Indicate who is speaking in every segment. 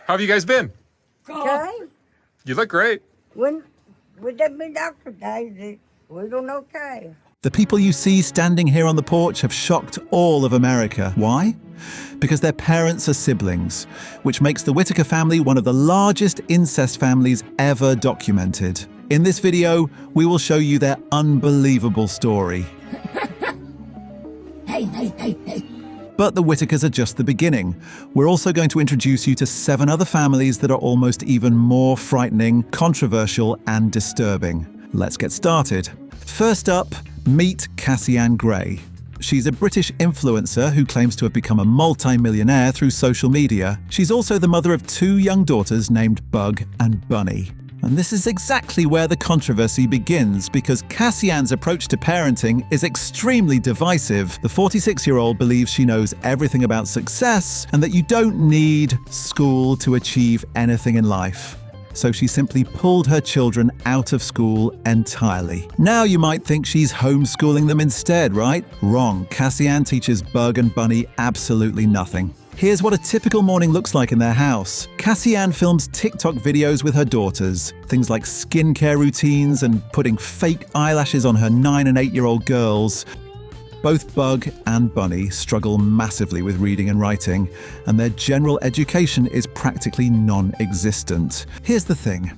Speaker 1: How have you guys been?
Speaker 2: Okay.
Speaker 1: You look great.
Speaker 2: When we did me doctor days, we don't okay.
Speaker 3: The people you see standing here on the porch have shocked all of America. Why? Because their parents are siblings, which makes the Whittaker family one of the largest incest families ever documented. In this video, we will show you their unbelievable story.
Speaker 2: Hey.
Speaker 3: But the Whittakers are just the beginning. We're also going to introduce you to 7 other families that are almost even more frightening, controversial, and disturbing. Let's get started. First up, meet Cassie-Anne Gray. She's a British influencer who claims to have become a multi-millionaire through social media. She's also the mother of 2 young daughters named Bug and Bunny. And this is exactly where the controversy begins, because Cassie-Anne's approach to parenting is extremely divisive. The 46-year-old believes she knows everything about success and that you don't need school to achieve anything in life. So she simply pulled her children out of school entirely. Now you might think she's homeschooling them instead, right? Wrong. Cassie-Anne teaches Bug and Bunny absolutely nothing. Here's what a typical morning looks like in their house. Cassie-Anne films TikTok videos with her daughters. Things like skincare routines and putting fake eyelashes on her 9 and 8-year-old girls. Both Bug and Bunny struggle massively with reading and writing, and their general education is practically non-existent. Here's the thing.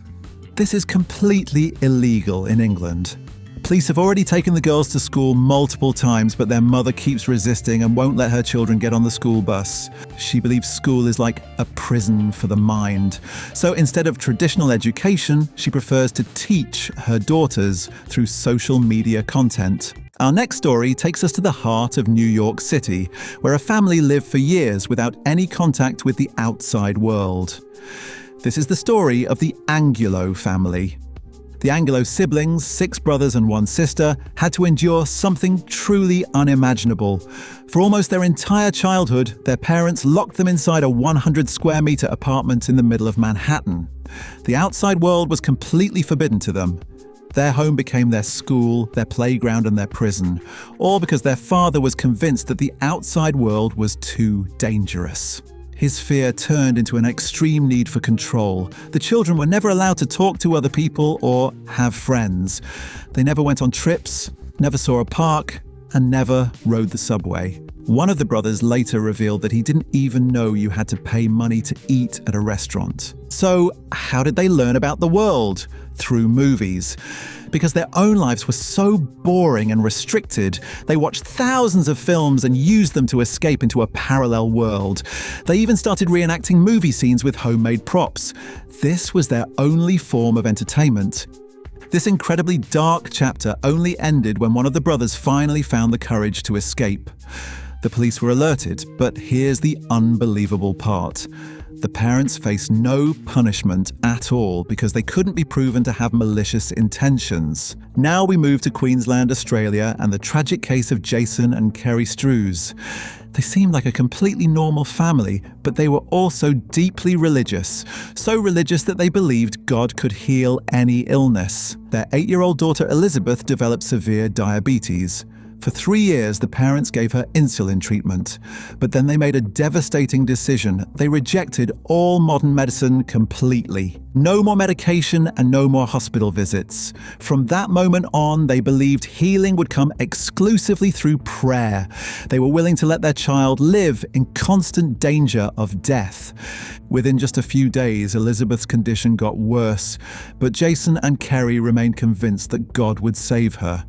Speaker 3: This is completely illegal in England. Police have already taken the girls to school multiple times, but their mother keeps resisting and won't let her children get on the school bus. She believes school is like a prison for the mind. So instead of traditional education, she prefers to teach her daughters through social media content. Our next story takes us to the heart of New York City, where a family lived for years without any contact with the outside world. This is the story of the Angulo family. The Angulo siblings, 6 brothers and 1 sister, had to endure something truly unimaginable. For almost their entire childhood, their parents locked them inside a 100-square-meter apartment in the middle of Manhattan. The outside world was completely forbidden to them. Their home became their school, their playground, and their prison, all because their father was convinced that the outside world was too dangerous. His fear turned into an extreme need for control. The children were never allowed to talk to other people or have friends. They never went on trips, never saw a park, and never rode the subway. One of the brothers later revealed that he didn't even know you had to pay money to eat at a restaurant. So, how did they learn about the world? Through movies. Because their own lives were so boring and restricted, they watched thousands of films and used them to escape into a parallel world. They even started reenacting movie scenes with homemade props. This was their only form of entertainment. This incredibly dark chapter only ended when one of the brothers finally found the courage to escape. The police were alerted, but here's the unbelievable part. The parents faced no punishment at all because they couldn't be proven to have malicious intentions. Now we move to Queensland, Australia, and the tragic case of Jason and Kerry Strews. They seemed like a completely normal family, but they were also deeply religious. So religious that they believed God could heal any illness. Their 8-year-old daughter Elizabeth developed severe diabetes. For 3 years, the parents gave her insulin treatment, but then they made a devastating decision. They rejected all modern medicine completely. No more medication and no more hospital visits. From that moment on, they believed healing would come exclusively through prayer. They were willing to let their child live in constant danger of death. Within just a few days, Elizabeth's condition got worse, but Jason and Kerry remained convinced that God would save her.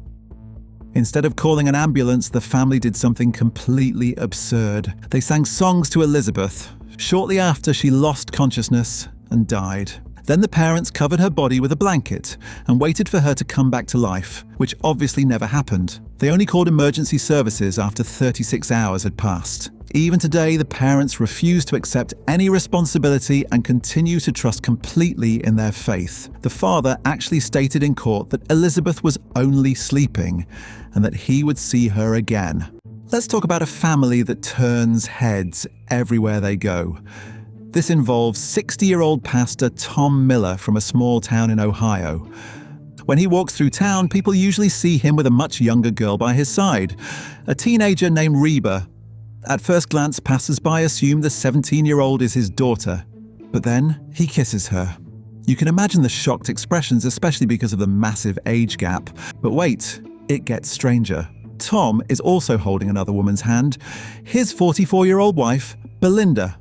Speaker 3: Instead of calling an ambulance, the family did something completely absurd. They sang songs to Elizabeth. Shortly after, she lost consciousness and died. Then the parents covered her body with a blanket and waited for her to come back to life, which obviously never happened. They only called emergency services after 36 hours had passed. Even today, the parents refuse to accept any responsibility and continue to trust completely in their faith. The father actually stated in court that Elizabeth was only sleeping and that he would see her again. Let's talk about a family that turns heads everywhere they go. This involves 60-year-old pastor Tom Miller from a small town in Ohio. When he walks through town, people usually see him with a much younger girl by his side, a teenager named Reba. At first glance, passers-by assume the 17-year-old is his daughter. But then he kisses her. You can imagine the shocked expressions, especially because of the massive age gap. But wait, it gets stranger. Tom is also holding another woman's hand, his 44-year-old wife, Belinda.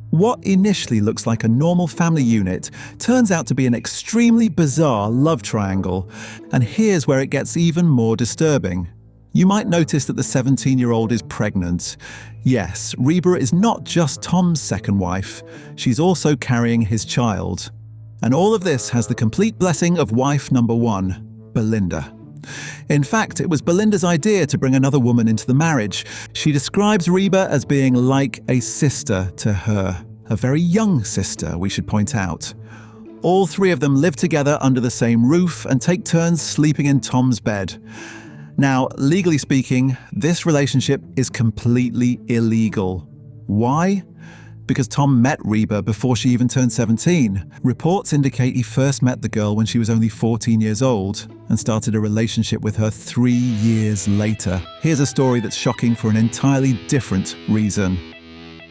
Speaker 3: What initially looks like a normal family unit turns out to be an extremely bizarre love triangle. And here's where it gets even more disturbing. You might notice that the 17-year-old is pregnant. Yes, Reba is not just Tom's second wife. She's also carrying his child. And all of this has the complete blessing of wife number one, Belinda. In fact, it was Belinda's idea to bring another woman into the marriage. She describes Reba as being like a sister to her. A very young sister, we should point out. All three of them live together under the same roof and take turns sleeping in Tom's bed. Now, legally speaking, this relationship is completely illegal. Why? Because Tom met Reba before she even turned 17. Reports indicate he first met the girl when she was only 14 years old and started a relationship with her 3 years later. Here's a story that's shocking for an entirely different reason.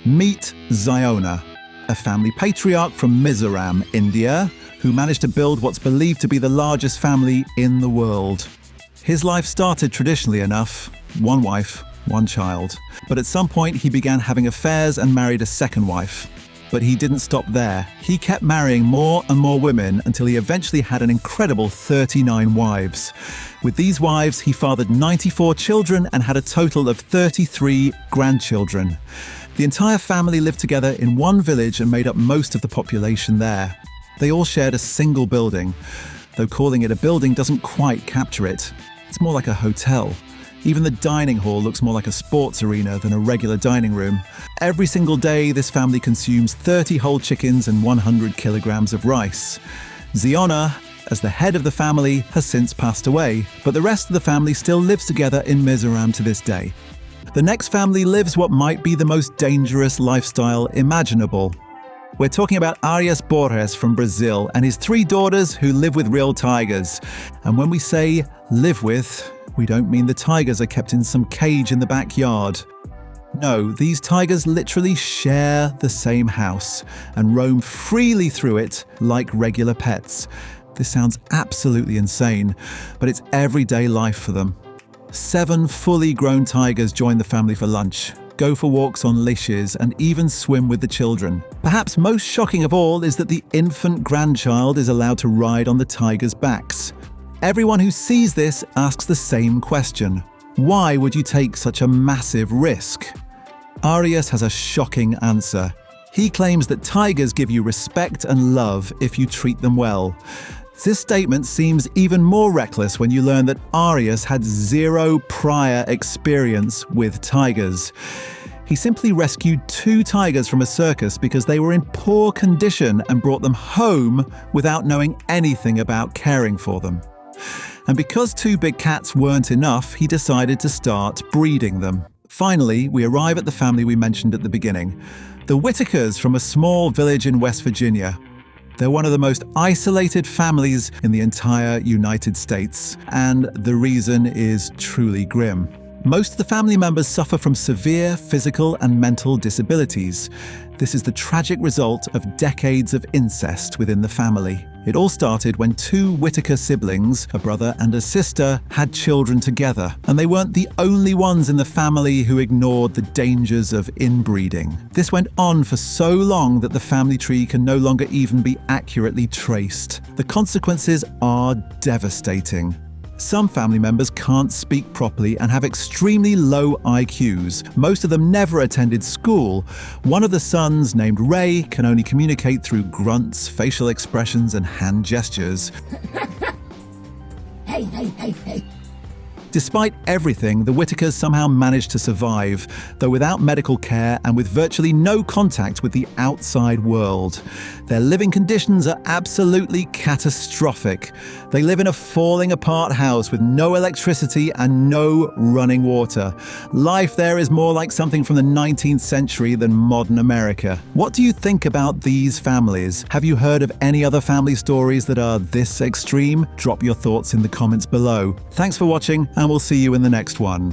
Speaker 3: Meet Ziona, a family patriarch from Mizoram, India, who managed to build what's believed to be the largest family in the world. His life started traditionally enough, one wife, one child. But at some point he began having affairs and married a second wife. But he didn't stop there. He kept marrying more and more women until he eventually had an incredible 39 wives. With these wives, he fathered 94 children and had a total of 33 grandchildren. The entire family lived together in one village and made up most of the population there. They all shared a single building, though calling it a building doesn't quite capture it. It's more like a hotel. Even the dining hall looks more like a sports arena than a regular dining room. Every single day, this family consumes 30 whole chickens and 100 kilograms of rice. Ziona, as the head of the family, has since passed away, but the rest of the family still lives together in Mizoram to this day. The next family lives what might be the most dangerous lifestyle imaginable. We're talking about Arias Borges from Brazil and his 3 daughters who live with real tigers. And when we say live with, we don't mean the tigers are kept in some cage in the backyard. No, these tigers literally share the same house and roam freely through it like regular pets. This sounds absolutely insane, but it's everyday life for them. 7 fully grown tigers join the family for lunch, go for walks on leashes, and even swim with the children. Perhaps most shocking of all is that the infant grandchild is allowed to ride on the tigers' backs. Everyone who sees this asks the same question. Why would you take such a massive risk? Arias has a shocking answer. He claims that tigers give you respect and love if you treat them well. This statement seems even more reckless when you learn that Arias had 0 prior experience with tigers. He simply rescued 2 tigers from a circus because they were in poor condition and brought them home without knowing anything about caring for them. And because 2 big cats weren't enough, he decided to start breeding them. Finally, we arrive at the family we mentioned at the beginning, the Whittakers from a small village in West Virginia. They're one of the most isolated families in the entire United States, and the reason is truly grim. Most of the family members suffer from severe physical and mental disabilities. This is the tragic result of decades of incest within the family. It all started when 2 Whittaker siblings, a brother and a sister, had children together, and they weren't the only ones in the family who ignored the dangers of inbreeding. This went on for so long that the family tree can no longer even be accurately traced. The consequences are devastating. Some family members can't speak properly and have extremely low IQs. Most of them never attended school. One of the sons, named Ray, can only communicate through grunts, facial expressions, and hand gestures.
Speaker 2: Hey, hey, hey, hey.
Speaker 3: Despite everything, the Whittakers somehow managed to survive, though without medical care and with virtually no contact with the outside world. Their living conditions are absolutely catastrophic. They live in a falling apart house with no electricity and no running water. Life there is more like something from the 19th century than modern America. What do you think about these families? Have you heard of any other family stories that are this extreme? Drop your thoughts in the comments below. Thanks for watching, and we'll see you in the next one.